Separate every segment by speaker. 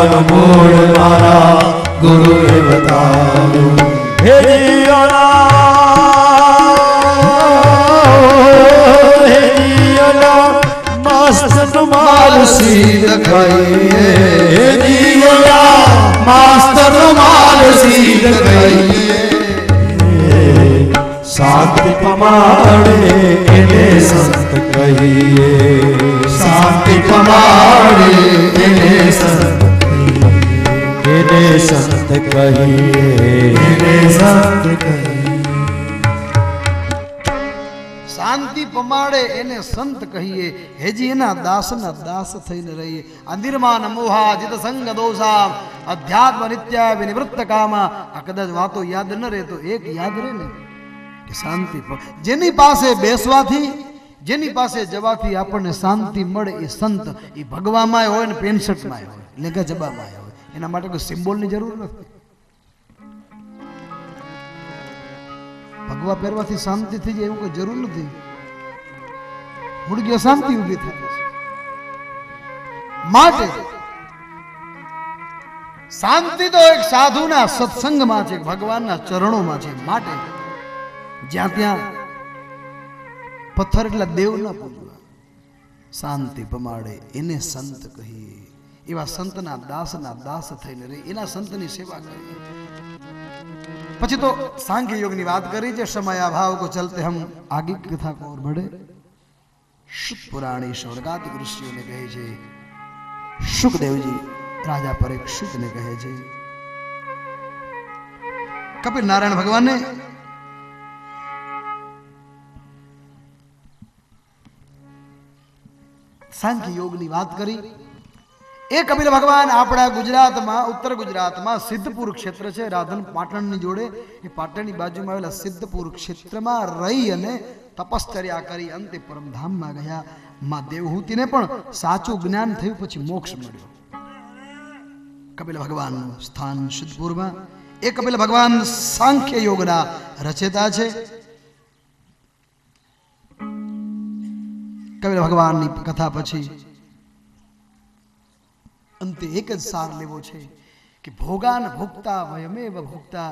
Speaker 1: અનમોલ મારા ગુરુએ બતાવ્યું. હે જીવના મસ્ત માલ સીધ ખાઈએ. હે જીવના માસ્તર માલ સીધ ખાઈએ. શાંતિ પમાડે એને સંત કહીએ. શાંતિ પમાડે એને સંત કહીએ. એને સંત કહીએ. એને સંત કહીએ.
Speaker 2: શાંતિ પમાડે એને સંત કહીએ. હેજી એના દાસના દાસ થઈને રહીએ. અંદિરમાન મોહા જીત સંગ દોષા અધ્યાત્મ નિત્યા વિનિવૃત્ત કામા. આ કદાચ વાતો યાદ ન રહે તો એક યાદ રહે ને કે શાંતિ. જેની પાસે બેસવાથી જેની પાસે જવાથી આપણને શાંતિ મળે એ સંત. એ ભગવામાં હોય ને 65માં હોય લેગા જબામાં હોય. એના માટે કોઈ સિમ્બોલની જરૂર નથી. ભગવા પહેરવાથી શાંતિ થઈ જાય એવું કોઈ જરૂર નથી. મુડગીઓ શાંતિ ઊભી થઈ જશે. માટે શાંતિ તો એક સાધુના સત્સંગમાં છે, ભગવાનના ચરણોમાં છે. માટે જ્યાં ત્યાં પથ્થર એટલે દેવ ના પૂજવા. શાંતિ પમાડે એને સંત કહીએ. એવા સંતના દાસ થઈને રહી. એના સંતની સેવા કરીએ. પછી તો सांख्य योग ની વાત કરી છે. સમય ભાવ કો ચલતે હમ આगे की कथा को और बढ़े. शुक पुराणी स्वर्गाधिक ऋषियों ने कहे છે. सुखदेव जी राजा परीक्षित ने कहे છે. कपिल नारायण भगवान ने सांख्य योग ની વાત કરી. એ કપિલ ભગવાન આપણા ગુજરાતમાં ઉત્તર ગુજરાતમાં સિદ્ધપુર ક્ષેત્ર છે રાધન પાટણની જોડે. એ પાટણની બાજુમાં આવેલા સિદ્ધપુર ક્ષેત્રમાં રહી અને તપશ્ચર્યા કરી અંતે પરમધામમાં ગયા. માં દેવહૂતિને પણ સાચું જ્ઞાન થયું પછી મોક્ષ મળ્યો. કપિલ ભગવાનનું સ્થાન સિદ્ધપુરમાં. એ કપિલ ભગવાન સાંખ્ય યોગના રચેતા છે. કપિલ ભગવાનની કથા પછી અંતે એક જ સાર લેવો છે કે ભોગાન ભોગતા વયમેવ ભોગતા.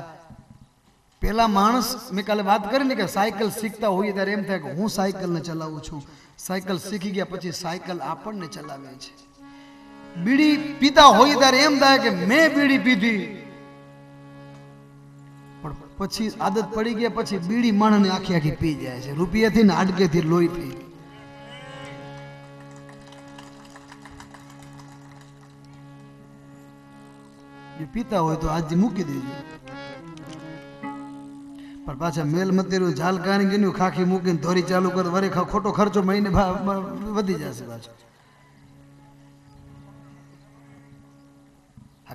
Speaker 2: પેલા માણસ મેં કાલે વાત કરી ને કે સાયકલ શીખતા હોઈએ ત્યારે એમ થાય કે હું સાયકલને ચલાવું છું. સાયકલ શીખી ગયા પછી સાયકલ આપણને ચલાવે છે. બીડી પીતા હોઈએ ત્યારે એમ થાય કે મેં બીડી પીધી, પણ પછી આદત પડી ગયા પછી બીડી માણસને આખી આખી પી જાય છે. રૂપિયાથી ને હાડકેથી લોહીથી. પીતા હોય તો આજે મૂકી દેજો, પણ પાછા મેલ મતીરું ઝાલ કાણી ગયું ખાખી મૂકીને ધોરી ચાલુ કરે વરે ખોટો ખર્ચો મહિને વધી જશે પાછો.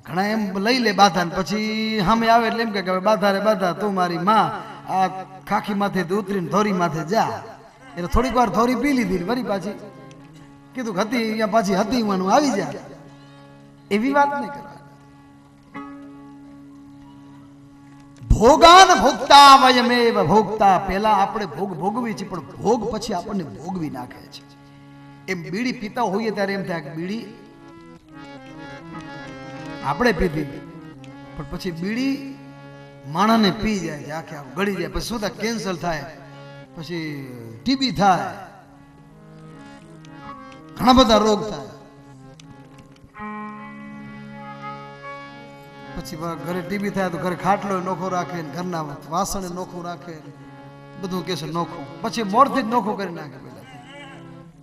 Speaker 2: ઘણા એમ લઈ લે બાધા ને પછી સામે આવે એટલે એમ કે બાધા રે બાધા તું મારી માં આ ખાખી માથે ઉતરીને ધોરી માથે જા. એટલે થોડીક વાર ધોરી પી લીધી વરી પાછી કીધું હતી અહીંયા પાછી હતી માનું આવી જા. એવી વાત નહીં કરવા. ભોગાન ભોગતા વયમેવ ભોગતા. પહેલા આપણે ભોગ ભોગવી છે પણ ભોગ પછી આપણને ભોગવી નાખે છે. એમ બીડી પીતા હોઈએ ત્યારે એમ થાય કે બીડી આપણે પીધી, પણ પછી બીડી માણસને પી જાય છે, આખે આખું ગળી જાય. પછી શું થાય? કેન્સર થાય, પછી ટીબી થાય, ઘણા બધા રોગ થાય. પછી ઘરે ટીબી થાય તો ઘરે ખાટલો નોખો રાખે, ઘરના વાસણ નોખું રાખે, બધું કે છે નોખું. પછી મોરથી જ નોખું કરી નાખે. પેલા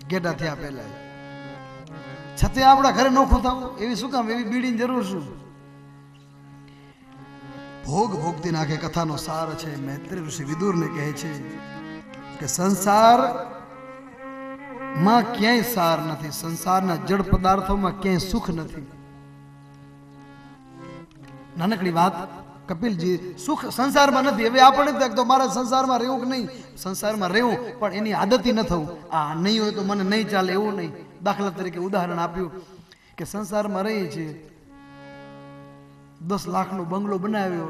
Speaker 2: ગેડા થયા પહેલા છતાં આપણા ઘરે નોખું થવું એવી શું કામ? એવી બીડીની જરૂર શું? ભોગ ભોગતી નાખે. કથાનો સાર છે. મૈત્રેય ઋષિ વિદુરને કહે છે કે સંસારમાં ક્યાંય સાર નથી. સંસારના જડ પદાર્થોમાં ક્યાંય સુખ નથી. નાનકડી વાત કપિલજી. સુખ સંસારમાં નથી. હવે આપણે તો મારા સંસારમાં રહેવું કે નહીં, સંસારમાં રહેવું પણ એની આદતી ન થવું. આ નહીં હોય તો મને નહીં ચાલે એવું નહીં. દાખલા તરીકે ઉદાહરણ આપ્યું કે સંસારમાં રહીએ છીએ, 10 લાખનો બંગલો બનાવ્યો,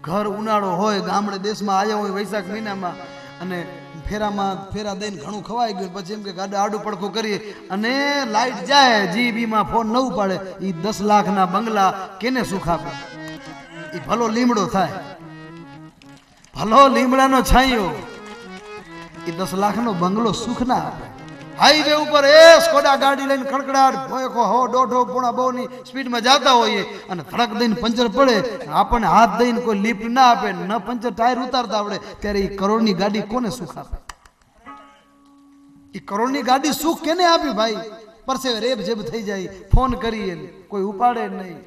Speaker 2: ઘર ઉનાળો હોય, ગામડે દેશમાં આવ્યા હોય વૈશાખ મહિનામાં, અને ફેરા દઈને ઘણું ખવાઈ ગયું પછી એમ કે ગાડા આડું પડખું કરીએ અને લાઈટ જાય જીબીમાં ફોન ન ઉપાડે એ 10 લાખના બંગલા કેને સુખ આપે? એ ભલો લીમડો થાય, ભલો લીમડાનો છાંયો, એ 10 લાખનો બંગલો સુખ ના આપે. હાઈવે ઉપર સ્કોડા ગાડી લઈને ખડખડાટ 100, 150, 2 ની સ્પીડમાં જતા હોઈએ અને ધડક દઈને પંચર પડે, આપણને હાથ દઈને કોઈ લિફ્ટ ના આપે, ન પંચર ટાયર ઉતારતા આવડે, ત્યારે એ કરોડની ગાડી કોને સુખ આપે? એ કરોડની ગાડી સુખ કેને આપી ભાઈ? પરસેવે રેબ જેબ થઈ જાય, ફોન કરીએ કોઈ ઉપાડે નહીં,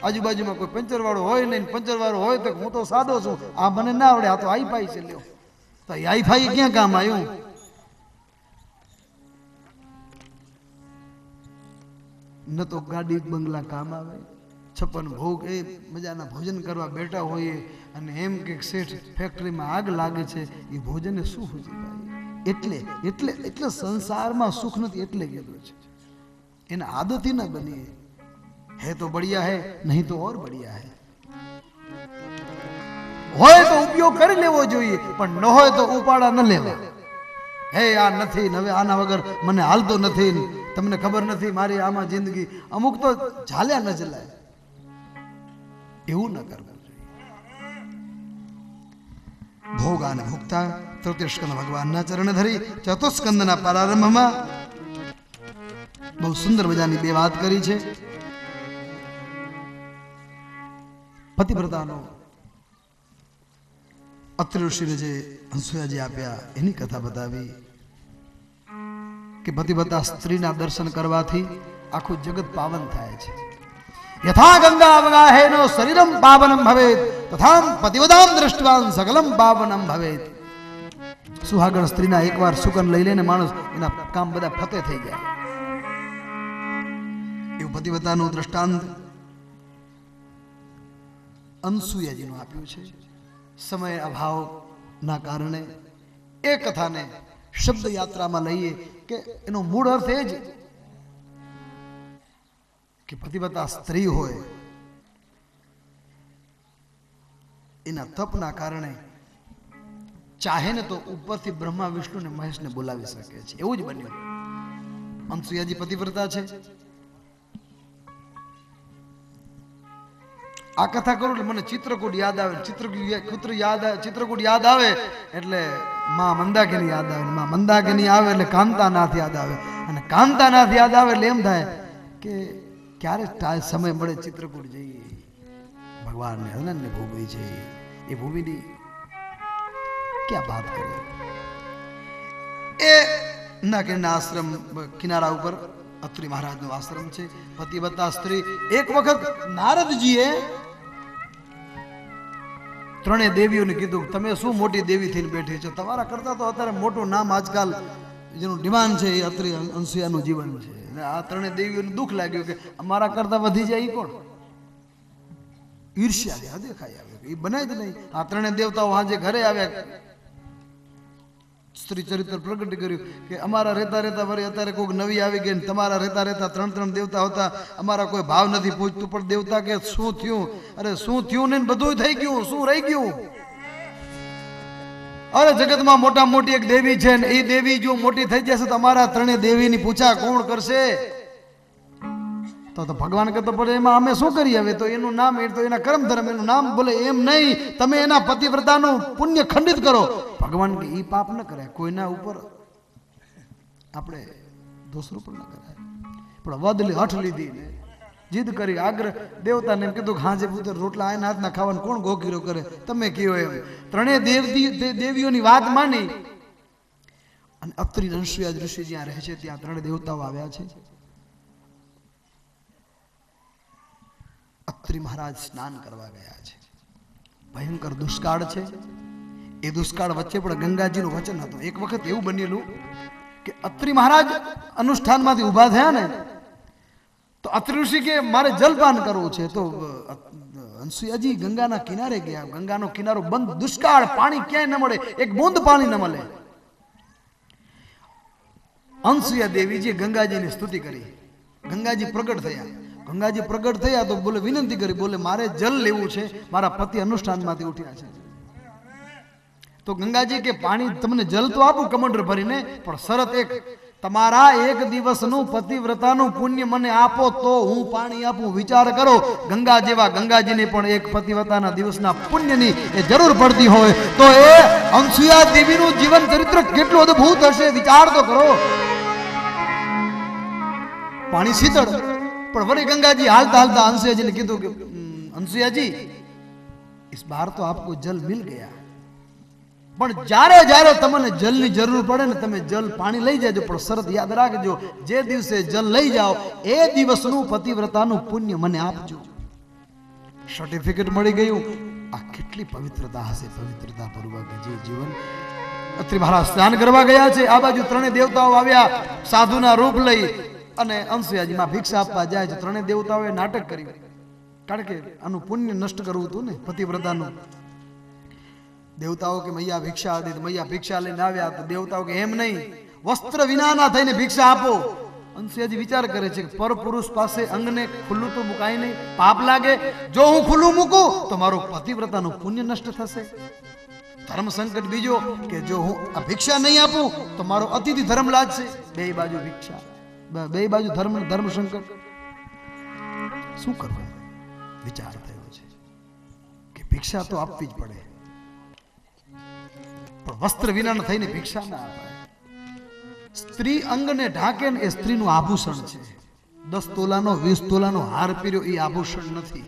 Speaker 2: આજુબાજુમાં કોઈ પંચર વાળો હોય નહીં, પંચર વાળો હોય તો હું તો સાદો છું, આ મને ના આવડે, આ તો હાઈફાઈ છે, લ્યો તો હાઈફાઈ ક્યાં કામ આવ્યું? ન તો ગાડી બંગલા કામ આવે, 56 ભોગ એ મજાના ભોજન કરવા બેઠા હોઈએ અને એમ કે શેઠ ફેક્ટરીમાં આગ લાગે છે, એ ભોજને શું હોય ભાઈ? એટલે સંસારમાં સુખ નથી, એટલે કીધું છે એના આદતી ના બનીએ. હે તો બઢિયા હે, નહીં તો ઓર બઢિયા હે. હોય તો ઉપયોગ કરી લેવો જોઈએ, પણ ન હોય તો ઉપાડા ન લેવા. હે આ નથી, હવે આના વગર મને હાલતો નથી, તમને ખબર નથી મારી આમાં જિંદગી, અમુક તો ઝાલ્યા ન જલાય, એવું ન કરવું જોઈએ. ભોગા અને ભોગતા તૃતીય સ્કંદ ભગવાનના ચરણ ધરી ચતુસ્કંદના પ્રારંભમાં બહુ સુંદર મજાની 2 વાત કરી છે. પતિવ્રતાનો અત્રિ ઋષિને જે હંસુયાજી આપ્યા એની કથા બતાવી કે પતિવ્રતા સ્ત્રીના દર્શન કરવાથી આખું જગત પાવન થાય છે. યથા ગંગા અવગાહેનો શરીરમ પાવનમ ભવેત તથા પતિવ્રતામ દૃષ્ટવાન સકલમ પાવનમ ભવેત. સુહાગણ સ્ત્રીના એકવાર સુગંધ લઈ લઈને માણસ એના કામ બધા ફતે થઈ જાય. એવું પતિવ્રતાનું દ્રષ્ટાંત અનસુયાજીનું આપ્યું છે. સમય અભાવના કારણે એ કથાને શબ્દ યાત્રામાં લઈએ કે એનો મૂળ અર્થ એ જ કે પતિવ્રતા સ્ત્રી હોય એના તપના કારણે ચાહે ને તો ઉપરથી બ્રહ્મા વિષ્ણુ ને મહેશને બોલાવી શકે છે. એવું જ બન્યું. અનસુયાજી પતિવ્રતા છે. આ કથા કરું એટલે મને ચિત્રકૂટ યાદ આવે. ચિત્રકૂટ યાદ આવે એટલે માં મંદાકિની યાદ આવે, માં મંદાકિની આવે એટલે કાંતાનાથ યાદ આવે, અને કાંતાનાથ યાદ આવે એટલે એમ થાય કે ક્યારે સમય મળે ચિત્રકૂટ જઈએ, ભગવાનને અનન્ય ભૂમિ છે, એ ભૂમિની ક્યાં વાત કરીએ. એ મંદાકિનીના આશ્રમ કિનારા ઉપર અત્રિ મહારાજનો આશ્રમ છે. પતિવ્રતા સ્ત્રી. એક વખત નારદજીએ 3 દેવીઓને કીધું તમે શું મોટી દેવી થઈને બેઠી છો, તમારા કરતા તો અત્યારે મોટું નામ આજકાલ જેનું ડિમાન્ડ છે એ અત્રિ અનસુયાનું જીવન છે. આ 3 દેવીઓને દુઃખ લાગ્યું કે અમારા કરતા વધી જાય. કોણ? ઈર્ષ્યા દેખાઈ આવે, એ બનાય જ નહીં. આ 3 દેવતાઓ આજે ઘરે આવ્યા, સ્ત્રી ચરિત્ર પ્રગટ કર્યું કે અમારા રહેતા રહેતા વળી અત્યારે કોઈક નવી આવી ગઈ, તમારા રહેતા રહેતા 3 દેવતા હતા, અમારા કોઈ ભાવ નથી પૂછતું. પણ દેવતા કે શું થયું? અરે શું થયું ને બધું થઈ ગયું, શું રહી ગયું? અરે જગતમાં મોટા મોટી એક દેવી છે ને એ દેવી જો મોટી થઈ જશે તો અમારા 3 દેવીની પૂછા કોણ કરશે? તો ભગવાન કહેતો પડે એમાં અમે શું કરીએ? હવે તો એનું નામ, એ તો એના કર્મ ધર્મ, એનું નામ બોલે એમ નહીં, તમે એના પતિવ્રતાનું પુણ્ય ખંડિત કરો. ભગવાન કે એ પાપ ન કરાય, કોઈના ઉપર આપણે દોષરૂપ ન કરાય. પણ વદ હઠ લીધી ને જીદ કરી, આગ્રહ દેવતાને એમ કીધું કે હાજે પુત્ર રોટલા આયના હાથના ખાવાનું કોણ ગોગીરો કરે? તમે કયો એમ. 3 દેવીઓની વાત માની અને અત્રિ અનસુયા ઋષિ જ્યાં રહે છે ત્યાં 3 દેવતાઓ આવ્યા છે. અત્રિ મહારાજ સ્નાન કરવા ગયા છે. ભયંકર દુષ્કાળ છે. એ દુષ્કાળ વચ્ચે પણ ગંગાજીનું વચન હતું. એક વખત એવું બનેલું કે અત્રિ મહારાજ અનુષ્ઠાનમાંથી ઊભા થયા ને તો અત્રિ ઋષિ કે મારે જલપાન કરવું છે. તો અનસુયાજી ગંગાના કિનારે ગયા. ગંગાનો કિનારો બંધ, દુષ્કાળ, પાણી ક્યાંય ન મળે, એક બૂંદ પાણી ન મળે. અનસુયા દેવીજી ગંગાજીની સ્તુતિ કરી. ગંગાજી પ્રગટ થયા. ગંગાજી પ્રગટ થયા તો બોલે વિનંતી કરી, બોલે મારે જલ લેવું છે, મારા પતિ અનુષ્ઠાનમાંથી ઉઠ્યા છે. તો ગંગાજી કે પાણી તમને જલ તો આપું કમંડર ભરીને, પણ શરત એક, તમારા એક દિવસનું પતિવ્રતાનું પુણ્ય મને આપો તો હું પાણી આપું. વિચાર કરો, ગંગા જેવા ગંગાજીને પણ એક પતિવ્રતાના દિવસના પુણ્યની એ જરૂર પડતી હોય તો એ અનસુયા દેવીનું જીવન ચરિત્ર કેટલું અદ્ભુત હશે, વિચાર તો કરો. પાણી શીતળ, પણ વળી ગંગાજી હાલતા હાલતા અનસુયાજીને કીધું કે અનસુયાજી इस बार तो आपको जल मिल गया, પણ જ્યારે જ્યારે તમને જલની જરૂર પડે ને તમે જલ પાણી લઈ જાજો, પણ શરત યાદ રાખજો, જે દિવસે જલ લઈ જાઓ એ દિવસનું પતિવ્રતાનું પુણ્ય મને આપજો. સર્ટિફિકેટ મળી ગયું. આ કેટલી પવિત્રતા હશે, પવિત્રતા પૂર્વક જે જીવન. અત્રિ મહારાજ સ્નાન કરવા ગયા છે, આ બાજુ ત્રણેય દેવતાઓ આવ્યા સાધુના રૂપ લઈ અને અનસુયાજીમાં ભિક્ષા આપવા જાય છે. ત્રણેય દેવતાઓએ નાટક કર્યું, કારણ કે આનું પુણ્ય નષ્ટ કરવું હતું ને પતિવ્રતાનું. દેવતાઓ કે મૈયા ભિક્ષા હતી, તો મૈયા ભિક્ષા લઈને આવ્યા, તો દેવતાઓ કે એમ નહીં, વસ્ત્ર વિનાના થઈને ભિક્ષા આપો. અનસુયાજી વિચાર કરે છે કે પર પુરુષ પાસે અંગને ખુલ્લું તો મુકાય નહીં, પાપ લાગે. જો હું ખુલ્લું મૂકું તો મારું પતિવ્રતાનું પુણ્ય નષ્ટ થશે. ધર્મ સંકટ બીજો કે જો હું આ ભિક્ષા નહીં આપું તો મારો અતિથિ ધર્મ લાગશે. બે બાજુ ભિક્ષા, બે બાજુ ધર્મ સંકટ. શું કરવું? વિચાર થયો છે કે ભિક્ષા તો આપવી જ પડે, પણ વસ્ત્ર વિના થઈને ભિક્ષા ના અપાય. સ્ત્રી અંગને ઢાંકે ને એ સ્ત્રીનું આભૂષણ છે. 10 તોલાનો 20 તોલાનો હાર પહેર્યો એ આભૂષણ નથી.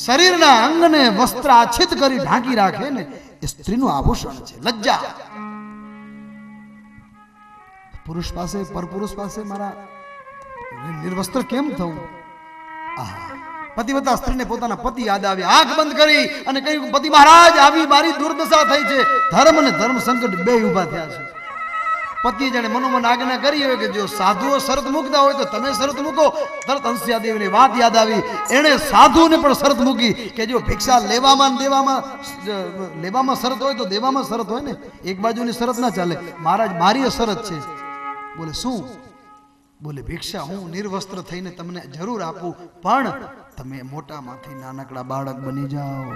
Speaker 2: શરીરના અંગને વસ્ત્ર આચ્છિત કરી ઢાંકી રાખે ને એ સ્ત્રીનું આભૂષણ છે, લજ્જા. પુરુષ પાસે, પરપુરુષ પાસે મારા નિર્વસ્ત્ર કેમ થવું? પતિવ્રતા સ્ત્રીને પોતાના પતિ યાદ આવ્યા, આંખ બંધ કરી અને કહ્યું, પતિ મહારાજ આવી મારી દુર્દશા થઈ છે. ધર્મ અને ધર્મ સંકટ બે ઉભા થયા છે. પતિએ જાણે મનોમન આજ્ઞા કરી હોય કે જો સાધુઓ શરત મૂકતા હોય તો તમે શરત મૂકો. તરત અનસુયા દેવીની વાત યાદ આવી, એણે સાધુને પણ શરત મૂકી કે જો ભિક્ષા લેવામાં શરત હોય તો દેવામાં શરત હોય ને, એક બાજુની શરત ના ચાલે. મહારાજ મારી શરત છે. બોલે શું? બોલે ભિક્ષા હું નિર્વસ્ત્ર થઈને તમને જરૂર આપું, પણ તમે મોટામાંથી નાનકડા બાળક બની જાઓ.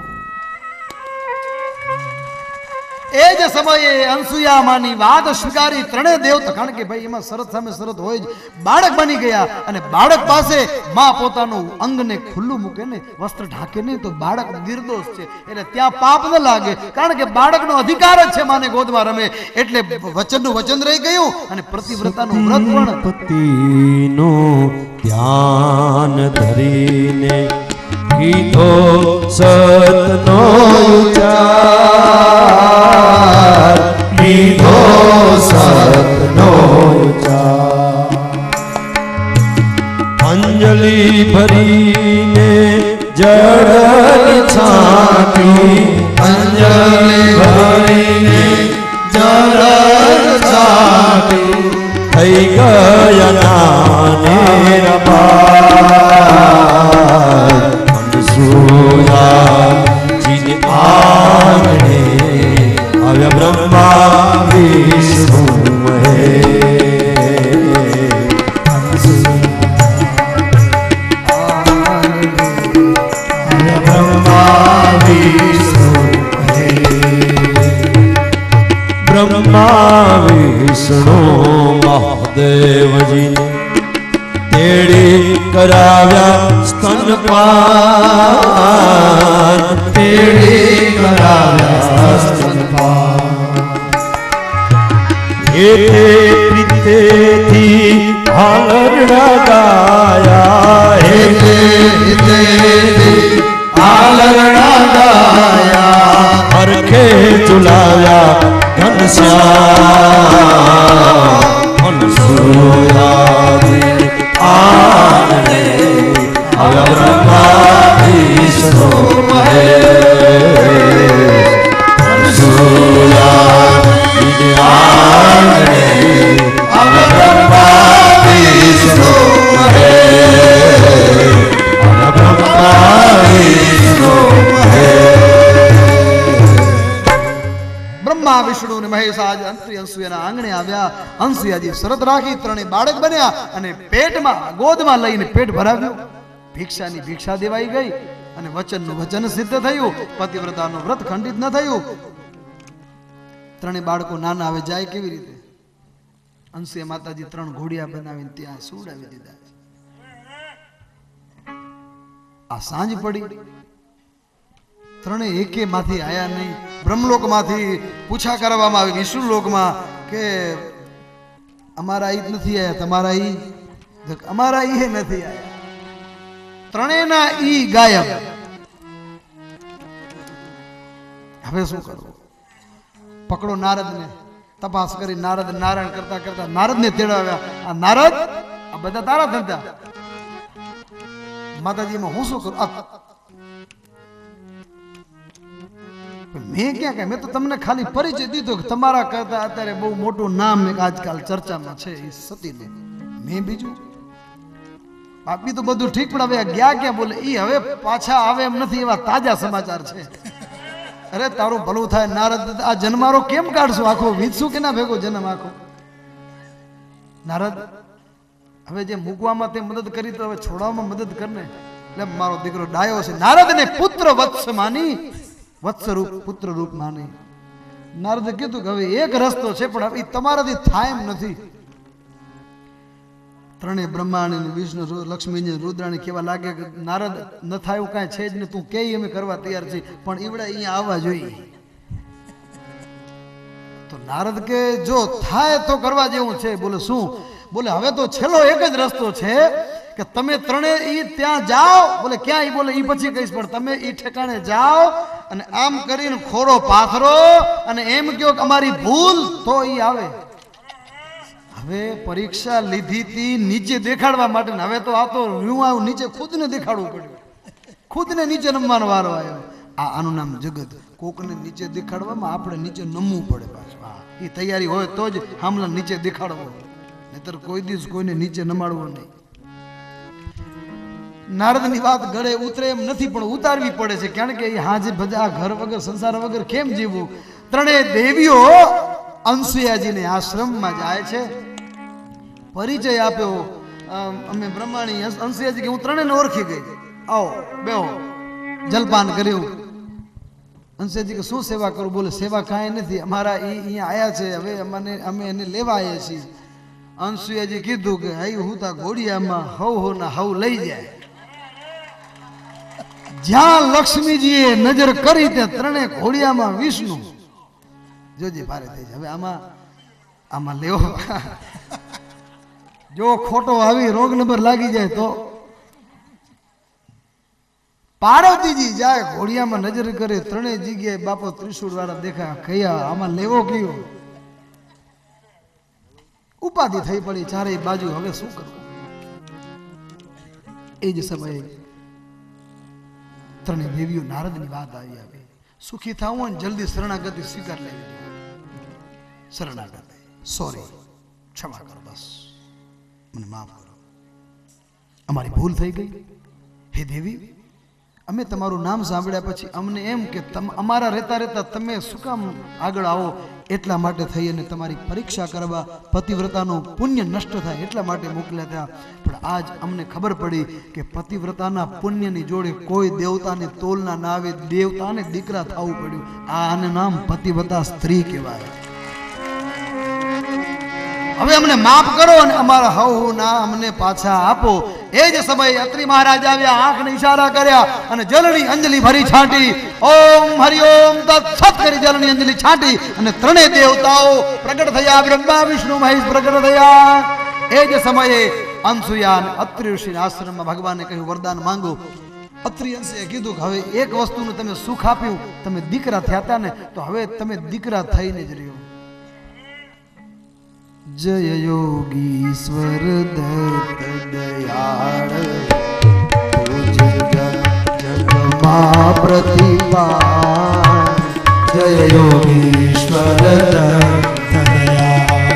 Speaker 2: એ જ સમયે અનસુયામાની વાત સ્વીકારી ત્રણેય દેવતા, કારણ કે ભાઈ એમાં શરત સામે શરત હોય જ. બાળક બની ગયા અને બાળક પાસે માં પોતાનું અંગને ખુલ્લું મૂકે ને, વસ્ત્ર ઢાંકે નહીં તો બાળક નિર્દોષ છે, એટલે ત્યાં પાપ ન લાગે, કારણ કે બાળકનો અધિકાર જ છે માને ગોદમાં રમે. એટલે વચનનું વચન રહી ગયું અને પ્રતિવ્રતાનું વ્રત પણ.
Speaker 1: પતિનું ધ્યાન ધરીને કીધો સતનો ઉચ્ચાર, કીધો સતનો ઉચ્ચાર. અંજલિ ભરીને જળની છાંટી, અંજલિ ભરીને જળની છાંટી, થઈ ગયા નાને રબાર. અનસુયાજીને આંગણે આવ્યા બ્રહ્મા વિષ્ણુ બ્રહ્મા વિષ્ણુ મહાદેવજીને તેડી કરાવ્યા સ્તનપાન, તેડી કરાવ્યા સ્તનપાન. એ પ્રીતેથી હાલરડા ગાયા, હે પ્રીતેથી હાલરડા ગાયા. હરખે ઝુલાવ્યા ઘનશ્યામ. અનસુયાજી આંગણે આવ્યા બ્રહ્મા વિષ્ણુ મહેશ. અનસુયાજીને આંગણે આવ્યા બ્રહ્મા વિષ્ણુ મહેશ. આવ્યા બ્રહ્મા વિષ્ણુ
Speaker 2: બ્રહ્મા વિષ્ણુ અને મહેશ આજ અનસુયાના આંગણે આવ્યા. અનસુયાજી શરત રાખી, ત્રણે બાળક બન્યા અને પેટમાં ગોદમાં લઈને પેટ ભરાવ્યું. ભિક્ષાની ભિક્ષા દેવાઈ ગઈ અને વચનનું વચન સિદ્ધ થયું. પતિવ્રતાનું વ્રત ખંડિત ન થયું. ત્રણે બાળકો નાના આવે જાય કેવી રીતે? અંશે માતાજી 3 ઘોડિયા બનાવીને ત્યાં સુવડાવી દીધા. આ સાંજ પડી, ત્રણે એકે માંથી આયા નહીં. બ્રહ્મલોક માંથી પૂછા કરવામાં આવી વિષ્ણુ લોકમાં કે અમારા ઈ નથી આયા, તમારા ઈ? અમારા ઈ નથી આયા. ત્રણેયના ઈ ગાયબ. હવે શું કરવું? પકડો નારદને. તપાસ કરી નારદ નારાયણ કરતા કરતા નારદને તેડાવ્યા. આ નારદ, આ બધા તારા ધંધા. માતાજીમાં હું શું કરું? મેં ક્યાં કહે? મેં તો તમને ખાલી પરિચય દીધો કે તમારા કરતા અત્યારે બહુ મોટું નામ આજકાલ ચર્ચામાં છે એ સતીનું. મેં બીજું બાકી તો બધું ઠીક, પણ હવે ગયા ક્યાં બોલે ઈ હવે પાછા આવે એમ નથી, એવા તાજા સમાચાર છે. અરે તારું ભલું થાય નારદ, આ જન્મારો કેમ કાઢશું? આખો વીજશું કે ના ભેગો જન્મ આખો? નારદ, હવે જે મૂકવામાં તે મદદ કરી તો હવે છોડવામાં મદદ કરને. એટલે મારો દીકરો ડાયો છે. નારદ ને પુત્ર વત્સ માની, વત્સ રૂપ પુત્ર રૂપ માની. નારદે કીધું કે હવે એક રસ્તો છે, પણ હવે તમારાથી થાય એમ નથી. ત્રણે બ્રહ્માણી, વિષ્ણુ, લક્ષ્મી, રુદ્રાણી કેવા લાગે કે નારદ ન થાય એવું કાંઈ છે જ ને, તું કે અમે કરવા તૈયાર છીએ, પણ ઈવડા અહીંયા આવવા જોઈએ. તો નારદ કે જો થાય તો કરવા જેવું છે. બોલે શું? બોલે હવે તો છેલ્લો એક જ રસ્તો છે કે તમે ત્રણે ઈ ત્યાં જાઓ. બોલે ક્યાં? ઈ બોલે ઈ પછી કહીશ, પણ તમે ઈ ઠેકાણે જાઓ અને આમ કરીને ખોરો પાથરો અને એમ કહો કે અમારી ભૂલ, તો ઈ આવે. હવે પરીક્ષા લીધી હતી નીચે દેખાડવા માટે, હવે તો આ તો હું નીચે ખુદને દેખાડવું પડ્યું, ખુદને નીચે નમવાનો વારો આવ્યો. આનું નામ જગત. કોકને નીચે દેખાડવામાં આપણે નીચે નમવું પડે પાછું. એ તૈયારી હોય તો જ હામલા નીચે દેખાડવો, નહીતર કોઈ દિવસ કોઈને નીચે નમાડવો નહીં. નારદની વાત ગળે ઉતરે એમ નથી, પણ ઉતારવી પડે છે, કારણ કે હાજે બધા ઘર વગર સંસાર વગર કેમ જીવવું? ત્રણેય દેવીઓ અંસુયાજીને આશ્રમમાં જાય છે. પરિચય આપ્યો. અમે બ્રહ્માણી અંસુયાજી કે હું ત્રણેયને ઓળખી ગઈ, આવો બેહો. જલપાન કર્યું. અંસુયાજી કે શું સેવા કરું? બોલે સેવા કાંઈ નથી, અમારા અહીંયા આયા છે, હવે અમે એને લેવા આવ્યા છીએ. અંસુયાજી કીધું કે હઈ હું તા ઘોડિયામાં હવ ના હવ લઈ જાય. જ્યાં લક્ષ્મીજીએ નજર કરી ત્યાં ત્રણે ઘોડિયામાં વિષ્ણુ. જોજી ભારે થઈ જાય. હવે આમાં લેવો, જો ખોટો આવી રોગ નંબર લાગી જાય તો. પાર્વતીજી જાય ઘોડિયામાં નજર કરે, ત્રણેય જગ્યાએ બાપો ત્રિશુળ વાળા દેખા. કયા આમાં લેવો કયો? ઉપાધિ થઈ પડી ચારેય બાજુ. હવે શું કરવું? એ જ સમયે ત્રણેય દેવીઓ નારદની વાત આવી. સુખી થવું હોય જલ્દી શરણાગતિ સ્વીકાર લેવી. શરણાગતિ, સોરી, ક્ષમા કરો, બસ મને માફ કરો, અમારી ભૂલ થઈ ગઈ. હે દેવી, અમે તમારું નામ સાંભળ્યા પછી અમને એમ કે અમારા રહેતા રહેતા તમે શું કામ આગળ આવો, એટલા માટે થઈ અને તમારી પરીક્ષા કરવા, પતિવ્રતાનું પુણ્ય નષ્ટ થાય એટલા માટે મોકલ્યા હતા. પણ આજ અમને ખબર પડી કે પતિવ્રતાના પુણ્યની જોડે કોઈ દેવતાને તોલના ના આવે, દેવતાને દીકરા થવું પડ્યું. આને નામ પતિવ્રતા સ્ત્રી કહેવાય. હવે અમને માફ કરો અને અમારા હવ ના અમને પાછા આપો. એ જ સમયે અત્રિ મહારાજ આવ્યા, આંખને ઈશારા કર્યા અને જલની અંજલિ ભરી છાંટી. ઓમ હરિઓમ તત્સત કરી જલની અંજલિ છાંટી અને ત્રણેય દેવતાઓ પ્રગટ થયા. બ્રહ્મા વિષ્ણુ મહેશ પ્રગટ થયા. એ જ સમયે અંસુયા અને અત્રિ ઋષિના આશ્રમમાં ભગવાને કહ્યું વરદાન માંગો. અત્રિ અંશે કીધું કે હવે એક વસ્તુનું તમે સુખ આપ્યું, તમે દીકરા થયા હતા ને, તો હવે તમે દીકરા થઈને જ રહ્યો. જય યોગીશ્વર દત્ત દયાળ, જગમાં પ્રતિભા.
Speaker 1: જય યોગીશ્વર દત્ત દયાળ,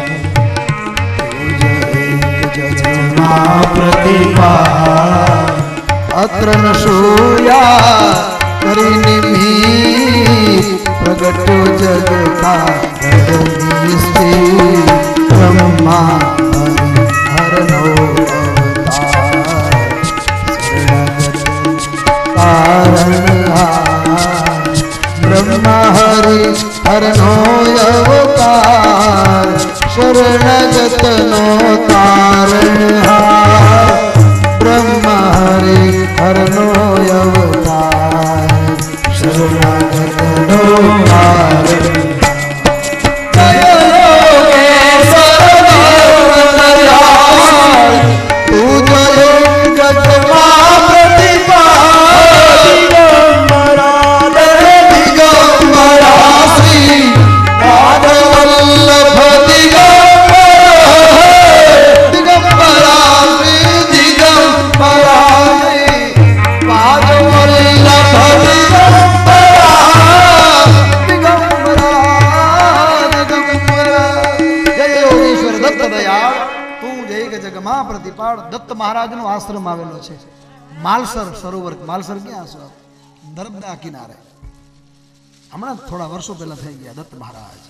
Speaker 1: જગમાં પ્રતિભા.
Speaker 2: અત્ર ન સોયા કરી નિમિત, પ્રગટો જગતા બ્રહ્મા હરનો અવતાર. બ્રહ્મા હરિ હરનો અવતાર.
Speaker 1: શરણગતનો તારણહાર બ્રહ્મ હરિ હરનો અવતાર શરણગતનો તારણહાર
Speaker 2: દત્ત મહારાજનો આશ્રમ આવેલો છે માલસર સરોવર. માલસર ક્યાં છો? નર્મદા કિનારે. હમણાં થોડા વર્ષો પહેલા થઈ ગયા. દત્ત મહારાજ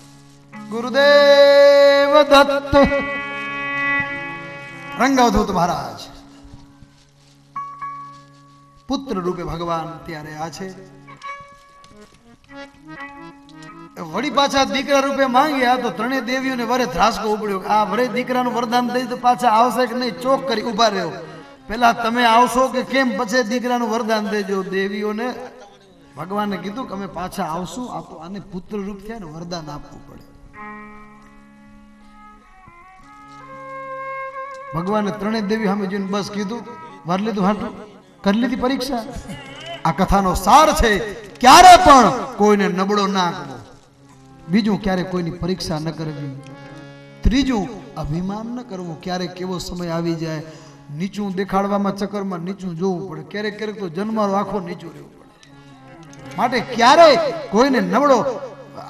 Speaker 2: ગુરુદેવ દત્ત રંગાવધૂત મહારાજ પુત્ર રૂપે ભગવાન ત્યારે આ છે. વળી પાછા દીકરા રૂપે માંગ્યા તો ત્રણેય દેવીઓને વરે ધ્રાસકો ઉપડ્યો. આ વરે દીકરાનું વરદાન દઈ તો પાછા આવશે કે નહીં, ચોક કરી ઉભા રહ્યો. પેલા તમે આવશો કે કેમ, પછી દીકરાનું વરદાન દેજો. દેવીઓને ભગવાને કીધું કે અમે પાછા આવશું, આ તો આને પુત્ર રૂપ થયા ને વરદાન આપવું પડે. ભગવાને ત્રણેય દેવી સામે જોઈને બસ કીધું, વાર લીધું, હાટું કરી લીધી પરીક્ષા. આ કથાનો સાર છે, ક્યારે પણ કોઈને નબળો ના કરવો. બીજું, ક્યારે કોઈની પરીક્ષા ન કરવી. ત્રીજું, અભિમાન ન કરવું. ક્યારે કેવો સમય આવી જાય નીચું દેખાડવામાં ચક્કરમાં નીચું જોવું પડે. ક્યારેક ક્યારેક તો જન્મારો આખો નીચું રહેવું પડે. માટે ક્યારેય કોઈને નબળો,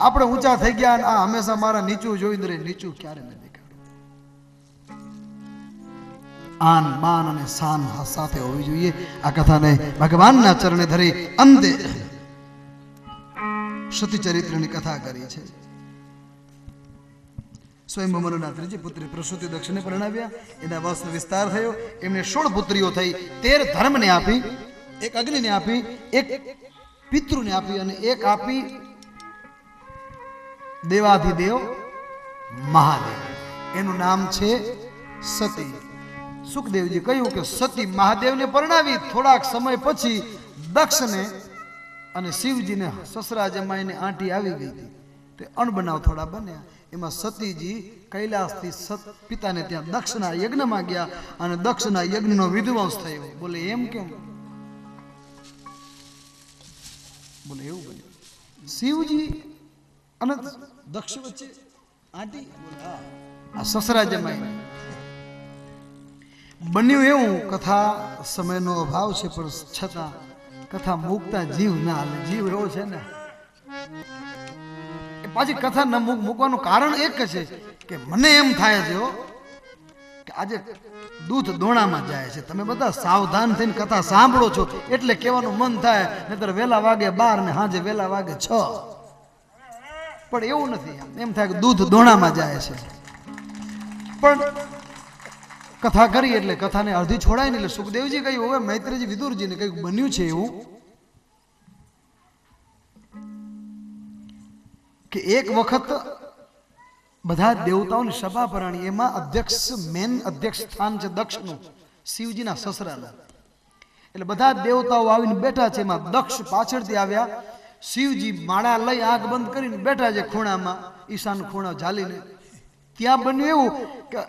Speaker 2: આપણે ઊંચા થઈ ગયા આ હંમેશા મારા નીચું જોઈને રહે, નીચું ક્યારે ન દેખાડવું. આન બાન અને શાન સાથે હોવી જોઈએ. આ કથાને ભગવાનના ચરણે ધરી અંતે સતી ચરિત્રની કથા કરી છે. સ્વયં મનુના ત્રીજી પુત્રી પ્રસૂતિ દક્ષને પરણાવ્યા. એના વંશનો વિસ્તાર થયો. એમને 16 પુત્રીઓ થઈ. 13 ધર્મને આપી, એક અગ્નિને આપી, એક પિતૃને આપી અને એક આપી દેવાધિદેવ મહાદેવ. એનું નામ છે સતી. સુખદેવજી કહ્યું કે સતી મહાદેવને પરણાવી. થોડાક સમય પછી દક્ષને અને શિવજીને સસરા જમાઈને આંટી આવી ગઈ હતી. તે અણબનાવ થોડા બન્યા. એમાં સતીજી કૈલાસથી પિતાને ત્યાં દક્ષના યજ્ઞમાં ગયા અને દક્ષના યજ્ઞનો વિધ્વંસ થયો. બોલે એમ કેમ? બોલે એવું બન્યું. શિવજી અને દક્ષ વચ્ચે આંટી. બોલે આ સસરા જમાઈને બન્યું એવું. કથા સમયનો અભાવ છે પણ છતાં કથા મૂકતા જીવ ના હાલે. જીવ એવો છે ને, પાછી કથા ન મૂકવાનું કારણ એક છે કે મને એમ થાય છે કે આજે દૂધ દોણામાં જાય છે. તમે બધા સાવધાન થઈને કથા સાંભળો છો એટલે કહેવાનું મન થાય, નહીતર વેલા વાગે 12 ને સાંજે વેલા વાગે 6. પણ એવું નથી. એમ થાય કે દૂધ દોણામાં જાય છે. પણ કથા કરી એટલે કથાને અડધી છોડાય ને. એટલે સુખદેવજી કહ્યું, હવે મૈત્રેયજી વિદુરજીને કંઈક બન્યું છે એવું કે એક વખત બધા દેવતાઓની સભા ભરાણી. એમાં મેન અધ્યક્ષ સ્થાન છે દક્ષનું, શિવજીના સસરાના. એટલે બધા દેવતાઓ આવીને બેઠા છે. એમાં દક્ષ પાછળથી આવ્યા. શિવજી માળા લઈ આંખ બંધ કરીને બેઠા છે ખૂણામાં, ઈશાન ખૂણા ઝાલીને. ત્યાં બન્યું એવું કે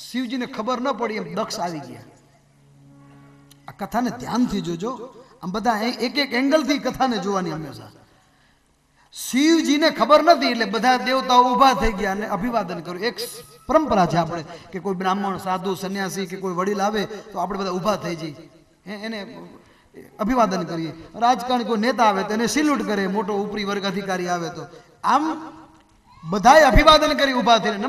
Speaker 2: શિવજીને ખબર ન પડી એમ દક્ષ આવી ગયા. આ કથાને ધ્યાનથી જોજો. આમ બધા એક એક એંગલથી કથાને જોવાની હંમેશા. શિવજીને ખબર નથી એટલે બધા દેવતાઓ ઊભા થઈ ગયા અને અભિવાદન કર્યું. એક પરંપરા છે આપણે કે કોઈ બ્રાહ્મણ, સાધુ, સંન્યાસી કે કોઈ વડીલ આવે તો આપણે બધા ઊભા થઈ જઈએ, એને અભિવાદન કરીએ. રાજકારણી કોઈ નેતા આવે તો એને સિલ્યુટ કરે, મોટો ઉપરી વર્ગ અધિકારી આવે તો. આમ બધાએ અભિવાદન કરી ઊભા થઈને